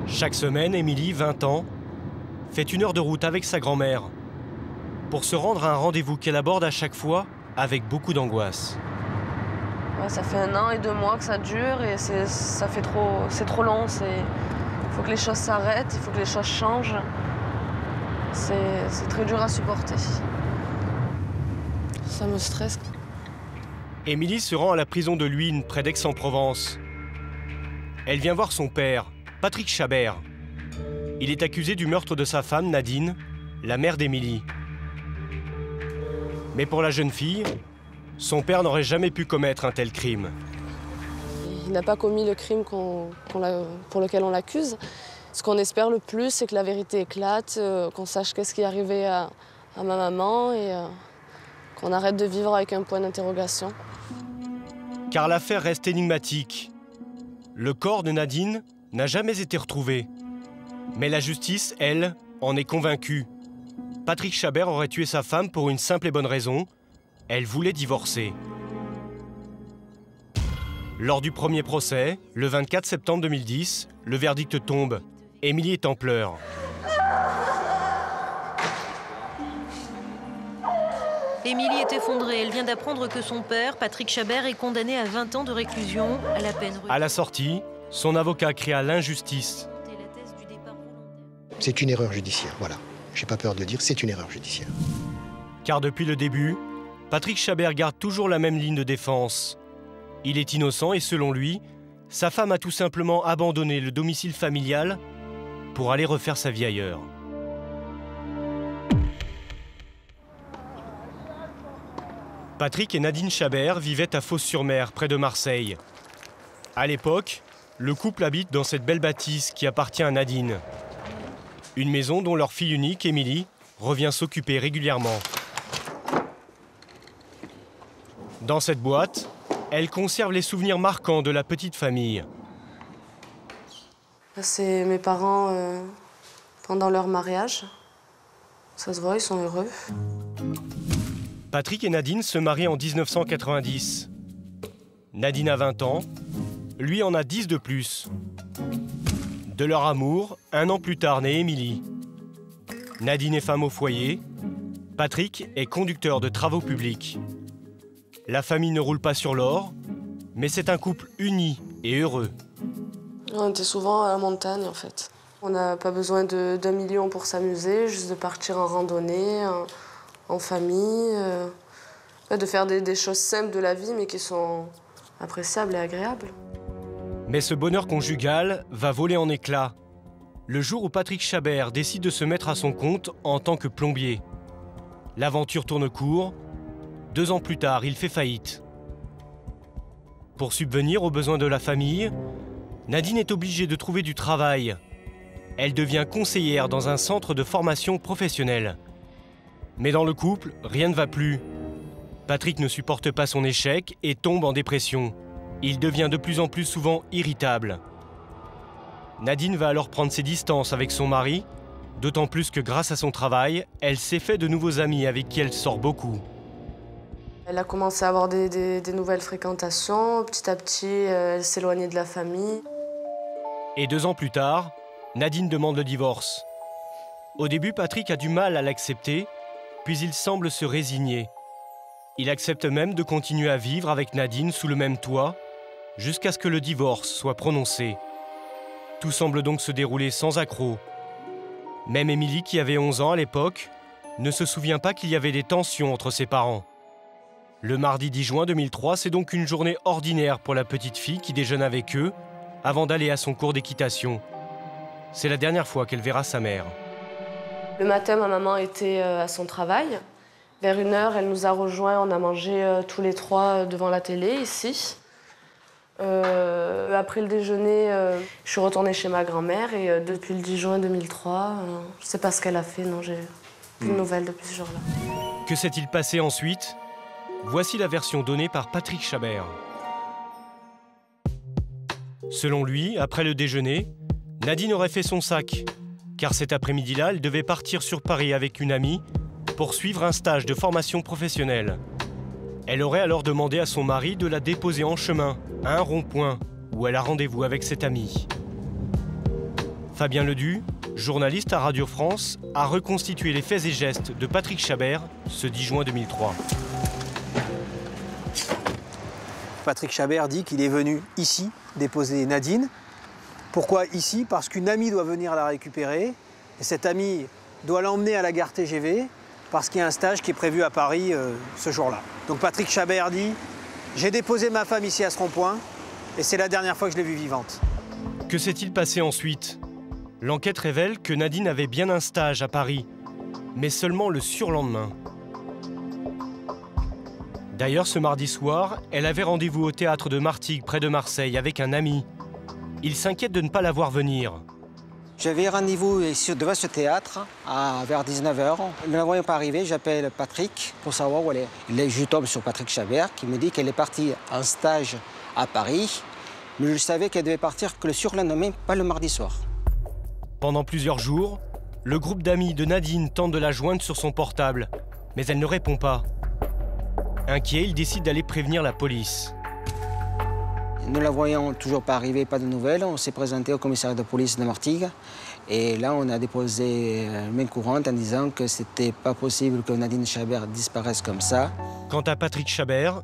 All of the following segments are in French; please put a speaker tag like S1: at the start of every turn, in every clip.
S1: Chaque semaine, Émilie, 20 ans, fait 1 heure de route avec sa grand-mère pour se rendre à un rendez-vous qu'elle aborde à chaque fois avec beaucoup d'angoisse.
S2: Ouais, ça fait 1 an et 2 mois que ça dure et c'est trop long. Il faut que les choses s'arrêtent, il faut que les choses changent. C'est très dur à supporter. Ça me stresse.
S1: Émilie se rend à la prison de Luynes, près d'Aix-en-Provence. Elle vient voir son père, Patrick Chabert. Il est accusé du meurtre de sa femme, Nadine, la mère d'Émilie. Mais pour la jeune fille, son père n'aurait jamais pu commettre un tel crime.
S2: Il n'a pas commis le crime pour lequel on l'accuse. Ce qu'on espère le plus, c'est que la vérité éclate, qu'on sache qu'est-ce qui est arrivé à ma maman et qu'on arrête de vivre avec un point d'interrogation.
S1: Car l'affaire reste énigmatique. Le corps de Nadine n'a jamais été retrouvé. Mais la justice, elle, en est convaincue. Patrick Chabert aurait tué sa femme pour une simple et bonne raison. Elle voulait divorcer. Lors du premier procès, le 24 septembre 2010, le verdict tombe. Émilie est en pleurs.
S3: Émilie est effondrée. Elle vient d'apprendre que son père, Patrick Chabert, est condamné à 20 ans de réclusion à la peine.
S1: À la sortie, son avocat cria l'injustice.
S4: C'est une erreur judiciaire, voilà. J'ai pas peur de le dire, c'est une erreur judiciaire.
S1: Car depuis le début, Patrick Chabert garde toujours la même ligne de défense. Il est innocent et selon lui, sa femme a tout simplement abandonné le domicile familial pour aller refaire sa vie ailleurs. Patrick et Nadine Chabert vivaient à Fos-sur-Mer, près de Marseille. À l'époque, le couple habite dans cette belle bâtisse qui appartient à Nadine. Une maison dont leur fille unique, Émilie, revient s'occuper régulièrement. Dans cette boîte, elle conserve les souvenirs marquants de la petite famille.
S2: C'est mes parents pendant leur mariage. Ça se voit, ils sont heureux.
S1: Patrick et Nadine se marient en 1990. Nadine a 20 ans, lui en a 10 de plus. De leur amour, 1 an plus tard naît Émilie. Nadine est femme au foyer, Patrick est conducteur de travaux publics. La famille ne roule pas sur l'or, mais c'est un couple uni et heureux.
S2: On était souvent à la montagne en fait. On n'a pas besoin d'1 million pour s'amuser, juste de partir en randonnée, en famille, de faire des choses simples de la vie mais qui sont appréciables et agréables.
S1: Mais ce bonheur conjugal va voler en éclats le jour où Patrick Chabert décide de se mettre à son compte en tant que plombier. L'aventure tourne court. 2 ans plus tard, il fait faillite. Pour subvenir aux besoins de la famille, Nadine est obligée de trouver du travail. Elle devient conseillère dans un centre de formation professionnelle. Mais dans le couple, rien ne va plus. Patrick ne supporte pas son échec et tombe en dépression. Il devient de plus en plus souvent irritable. Nadine va alors prendre ses distances avec son mari, d'autant plus que grâce à son travail, elle s'est fait de nouveaux amis avec qui elle sort beaucoup.
S2: Elle a commencé à avoir des nouvelles fréquentations. Petit à petit, elle s'éloignait de la famille.
S1: Et 2 ans plus tard, Nadine demande le divorce. Au début, Patrick a du mal à l'accepter, puis il semble se résigner. Il accepte même de continuer à vivre avec Nadine sous le même toit, jusqu'à ce que le divorce soit prononcé. Tout semble donc se dérouler sans accroc. Même Émilie, qui avait 11 ans à l'époque, ne se souvient pas qu'il y avait des tensions entre ses parents. Le mardi 10 juin 2003, c'est donc une journée ordinaire pour la petite fille qui déjeune avec eux avant d'aller à son cours d'équitation. C'est la dernière fois qu'elle verra sa mère.
S2: Le matin, ma maman était à son travail. Vers 1h, elle nous a rejoints. On a mangé tous les 3 devant la télé, ici. Après le déjeuner, je suis retournée chez ma grand-mère et depuis le 10 juin 2003, je ne sais pas ce qu'elle a fait, non, j'ai plus de nouvelles depuis ce jour-là.
S1: Que s'est-il passé ensuite ? Voici la version donnée par Patrick Chabert. Selon lui, après le déjeuner, Nadine aurait fait son sac, car cet après-midi-là, elle devait partir sur Paris avec une amie pour suivre un stage de formation professionnelle. Elle aurait alors demandé à son mari de la déposer en chemin, à un rond-point, où elle a rendez-vous avec cette amie. Fabien Ledu, journaliste à Radio France, a reconstitué les faits et gestes de Patrick Chabert ce 10 juin 2003.
S5: Patrick Chabert dit qu'il est venu ici déposer Nadine. Pourquoi ici? Parce qu'une amie doit venir la récupérer. Et cette amie doit l'emmener à la gare TGV parce qu'il y a un stage qui est prévu à Paris ce jour-là. Donc Patrick Chabert dit « J'ai déposé ma femme ici à ce rond-point et c'est la dernière fois que je l'ai vue vivante. »
S1: Que s'est-il passé ensuite? L'enquête révèle que Nadine avait bien un stage à Paris, mais seulement le surlendemain. D'ailleurs, ce mardi soir, elle avait rendez-vous au théâtre de Martigues, près de Marseille, avec un ami. Il s'inquiète de ne pas la voir venir.
S6: J'avais rendez-vous devant ce théâtre vers 19h. Ne la voyant pas arriver, j'appelle Patrick pour savoir où elle est. Je tombe sur Patrick Chabert qui me dit qu'elle est partie en stage à Paris, mais je savais qu'elle devait partir que le surlendemain, pas le mardi soir.
S1: Pendant plusieurs jours, le groupe d'amis de Nadine tente de la joindre sur son portable, mais elle ne répond pas. Inquiet, il décide d'aller prévenir la police.
S6: Ne la voyant toujours pas arriver, pas de nouvelles, on s'est présenté au commissariat de police de Martigues. Et là, on a déposé main courante en disant que c'était pas possible que Nadine Chabert disparaisse comme ça.
S1: Quant à Patrick Chabert,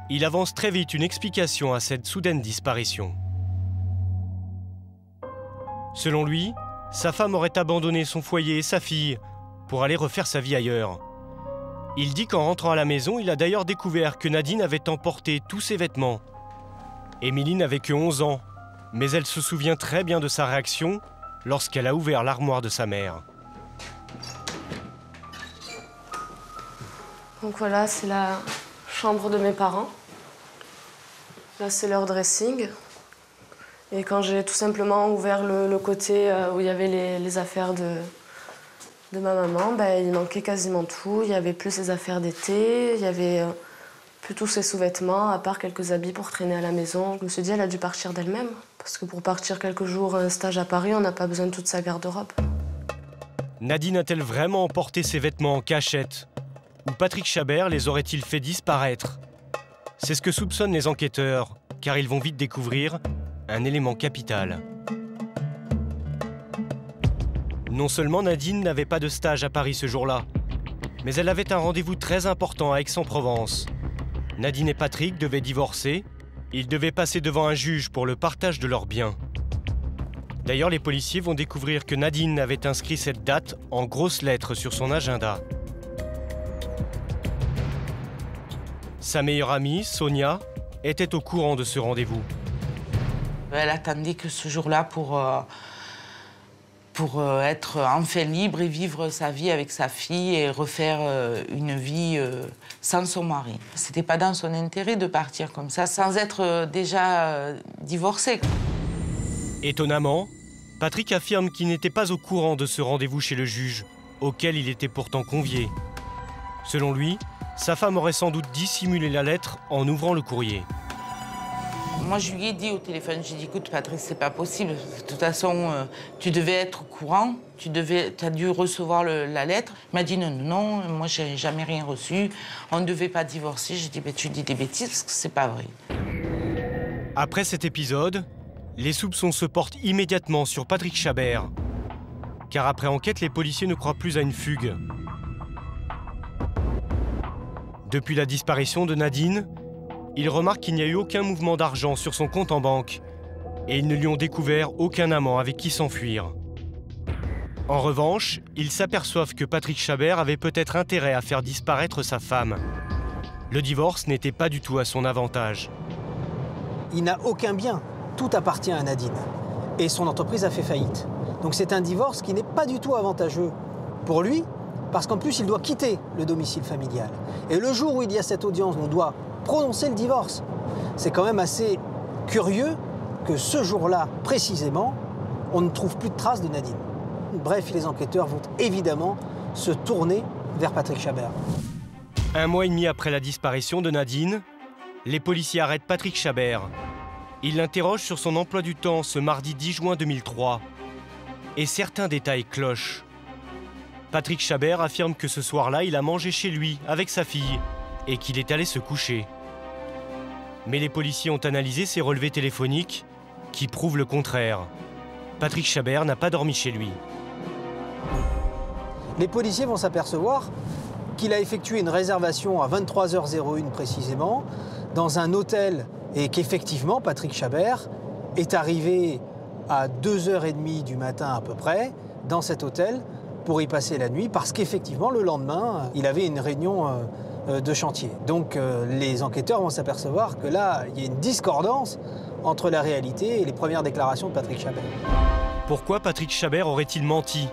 S1: il avance très vite une explication à cette soudaine disparition. Selon lui, sa femme aurait abandonné son foyer et sa fille pour aller refaire sa vie ailleurs. Il dit qu'en rentrant à la maison, il a d'ailleurs découvert que Nadine avait emporté tous ses vêtements. Émilie n'avait que 11 ans, mais elle se souvient très bien de sa réaction lorsqu'elle a ouvert l'armoire de sa mère.
S2: Donc voilà, c'est la chambre de mes parents. Là, c'est leur dressing. Et quand j'ai tout simplement ouvert le côté où il y avait les affaires de ma maman, il manquait quasiment tout. Il n'y avait plus ses affaires d'été, il y avait plus tous ses sous-vêtements, à part quelques habits pour traîner à la maison. Je me suis dit, elle a dû partir d'elle-même. Parce que pour partir quelques jours à un stage à Paris, on n'a pas besoin de toute sa garde-robe.
S1: Nadine a-t-elle vraiment emporté ses vêtements en cachette? Ou Patrick Chabert les aurait-il fait disparaître? C'est ce que soupçonnent les enquêteurs, car ils vont vite découvrir un élément capital. Non seulement Nadine n'avait pas de stage à Paris ce jour-là, mais elle avait un rendez-vous très important à Aix-en-Provence. Nadine et Patrick devaient divorcer. Ils devaient passer devant un juge pour le partage de leurs biens. D'ailleurs, les policiers vont découvrir que Nadine avait inscrit cette date en grosses lettres sur son agenda. Sa meilleure amie, Sonia, était au courant de ce rendez-vous.
S7: Elle attendait que ce jour-là pour être enfin libre et vivre sa vie avec sa fille et refaire une vie sans son mari. C'était pas dans son intérêt de partir comme ça, sans être déjà divorcée.
S1: Étonnamment, Patrick affirme qu'il n'était pas au courant de ce rendez-vous chez le juge, auquel il était pourtant convié. Selon lui, sa femme aurait sans doute dissimulé la lettre en ouvrant le courrier.
S7: Moi, je lui ai dit au téléphone, j'ai dit, écoute, Patrick, c'est pas possible. De toute façon, tu devais être au courant, tu as dû recevoir la lettre. Il m'a dit, non, moi, j'ai jamais rien reçu. On ne devait pas divorcer. J'ai dit, tu dis des bêtises parce que c'est pas vrai.
S1: Après cet épisode, les soupçons se portent immédiatement sur Patrick Chabert. Car après enquête, les policiers ne croient plus à une fugue. Depuis la disparition de Nadine, ils remarquent qu'il n'y a eu aucun mouvement d'argent sur son compte en banque et ils ne lui ont découvert aucun amant avec qui s'enfuir. En revanche, ils s'aperçoivent que Patrick Chabert avait peut-être intérêt à faire disparaître sa femme. Le divorce n'était pas du tout à son avantage.
S5: Il n'a aucun bien. Tout appartient à Nadine. Et son entreprise a fait faillite. Donc c'est un divorce qui n'est pas du tout avantageux pour lui, parce qu'en plus il doit quitter le domicile familial. Et le jour où il y a cette audience, on doit prononcer le divorce. C'est quand même assez curieux que ce jour-là, précisément, on ne trouve plus de traces de Nadine. Bref, les enquêteurs vont évidemment se tourner vers Patrick Chabert.
S1: 1 mois et demi après la disparition de Nadine, les policiers arrêtent Patrick Chabert. Ils l'interrogent sur son emploi du temps ce mardi 10 juin 2003. Et certains détails clochent. Patrick Chabert affirme que ce soir-là, il a mangé chez lui avec sa fille et qu'il est allé se coucher. Mais les policiers ont analysé ses relevés téléphoniques qui prouvent le contraire. Patrick Chabert n'a pas dormi chez lui.
S5: Les policiers vont s'apercevoir qu'il a effectué une réservation à 23h01 précisément dans un hôtel et qu'effectivement Patrick Chabert est arrivé à 2h30 du matin à peu près dans cet hôtel pour y passer la nuit parce qu'effectivement le lendemain il avait une réunion de chantier. Donc les enquêteurs vont s'apercevoir que là il y a une discordance entre la réalité et les premières déclarations de Patrick Chabert.
S1: Pourquoi Patrick Chabert aurait-il menti?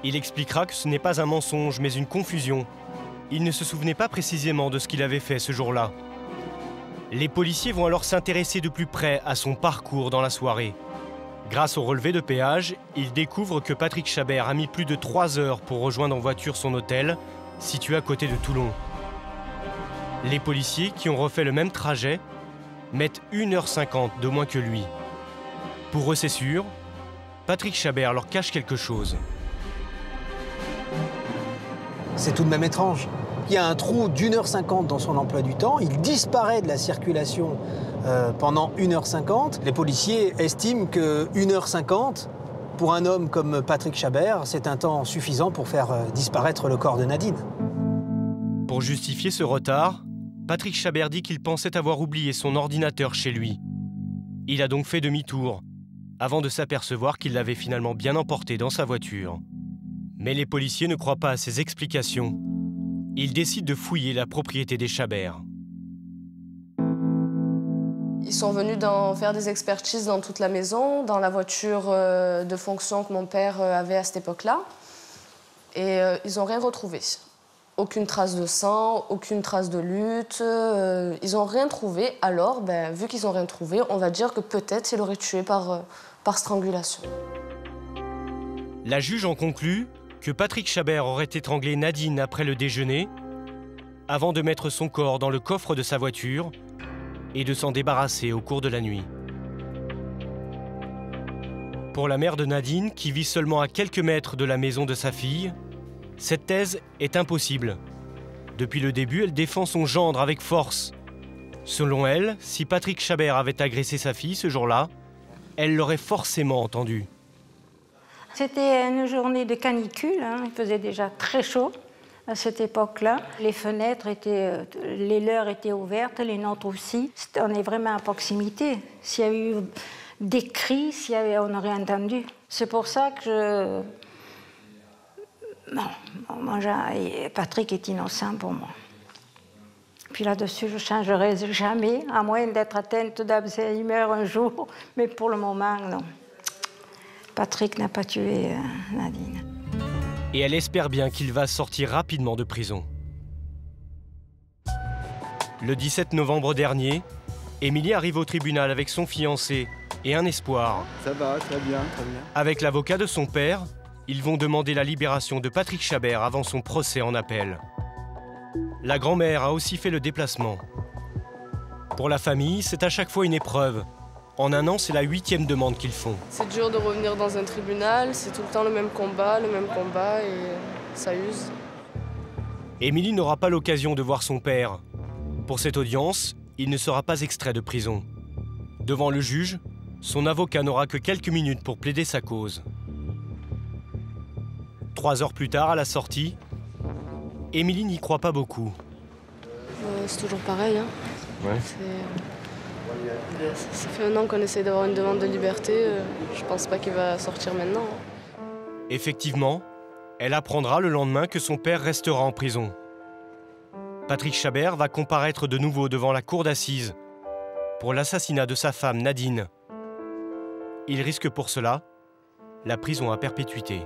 S1: Il expliquera que ce n'est pas un mensonge, mais une confusion. Il ne se souvenait pas précisément de ce qu'il avait fait ce jour-là. Les policiers vont alors s'intéresser de plus près à son parcours dans la soirée. Grâce au relevé de péage, ils découvrent que Patrick Chabert a mis plus de 3 heures pour rejoindre en voiture son hôtel, situé à côté de Toulon. Les policiers, qui ont refait le même trajet, mettent 1h50 de moins que lui. Pour eux, c'est sûr, Patrick Chabert leur cache quelque chose.
S5: C'est tout de même étrange. Il y a un trou d'1h50 dans son emploi du temps, il disparaît de la circulation pendant 1h50. Les policiers estiment que 1h50, pour un homme comme Patrick Chabert, c'est un temps suffisant pour faire disparaître le corps de Nadine.
S1: Pour justifier ce retard, Patrick Chabert dit qu'il pensait avoir oublié son ordinateur chez lui. Il a donc fait demi-tour, avant de s'apercevoir qu'il l'avait finalement bien emporté dans sa voiture. Mais les policiers ne croient pas à ces explications. Ils décident de fouiller la propriété des Chabert.
S2: Ils sont venus faire des expertises dans toute la maison, dans la voiture de fonction que mon père avait à cette époque-là. Et ils n'ont rien retrouvé. Aucune trace de sang, aucune trace de lutte. Ils n'ont rien trouvé. Alors, vu qu'ils n'ont rien trouvé, on va dire que peut-être il aurait tué par strangulation.
S1: La juge en conclut que Patrick Chabert aurait étranglé Nadine après le déjeuner, avant de mettre son corps dans le coffre de sa voiture et de s'en débarrasser au cours de la nuit. Pour la mère de Nadine, qui vit seulement à quelques mètres de la maison de sa fille, cette thèse est impossible. Depuis le début, elle défend son gendre avec force. Selon elle, si Patrick Chabert avait agressé sa fille ce jour-là, elle l'aurait forcément entendu.
S8: C'était une journée de canicule, il faisait déjà très chaud à cette époque-là. Les fenêtres les leurs étaient ouvertes, les nôtres aussi. On est vraiment à proximité. S'il y a eu des cris, on aurait entendu. C'est pour ça que Patrick est innocent pour moi. Puis là-dessus, je ne changerai jamais, à moins d'être atteinte d'Alzheimer un jour. Mais pour le moment, non. Patrick n'a pas tué Nadine.
S1: Et elle espère bien qu'il va sortir rapidement de prison. Le 17 novembre dernier, Émilie arrive au tribunal avec son fiancé et un espoir.
S9: Ça va, très bien, très bien.
S1: Avec l'avocat de son père, ils vont demander la libération de Patrick Chabert avant son procès en appel. La grand-mère a aussi fait le déplacement. Pour la famille, c'est à chaque fois une épreuve. En un an, c'est la 8e demande qu'ils font.
S2: C'est dur de revenir dans un tribunal, c'est tout le temps le même combat et ça use.
S1: Émilie n'aura pas l'occasion de voir son père. Pour cette audience, il ne sera pas extrait de prison. Devant le juge, son avocat n'aura que quelques minutes pour plaider sa cause. 3 heures plus tard, à la sortie, Émilie n'y croit pas beaucoup.
S2: C'est toujours pareil.
S1: Ouais.
S2: Ça fait 1 an qu'on essaie d'avoir une demande de liberté. Je pense pas qu'il va sortir maintenant.
S1: Effectivement, elle apprendra le lendemain que son père restera en prison. Patrick Chabert va comparaître de nouveau devant la cour d'assises pour l'assassinat de sa femme Nadine. Il risque pour cela la prison à perpétuité.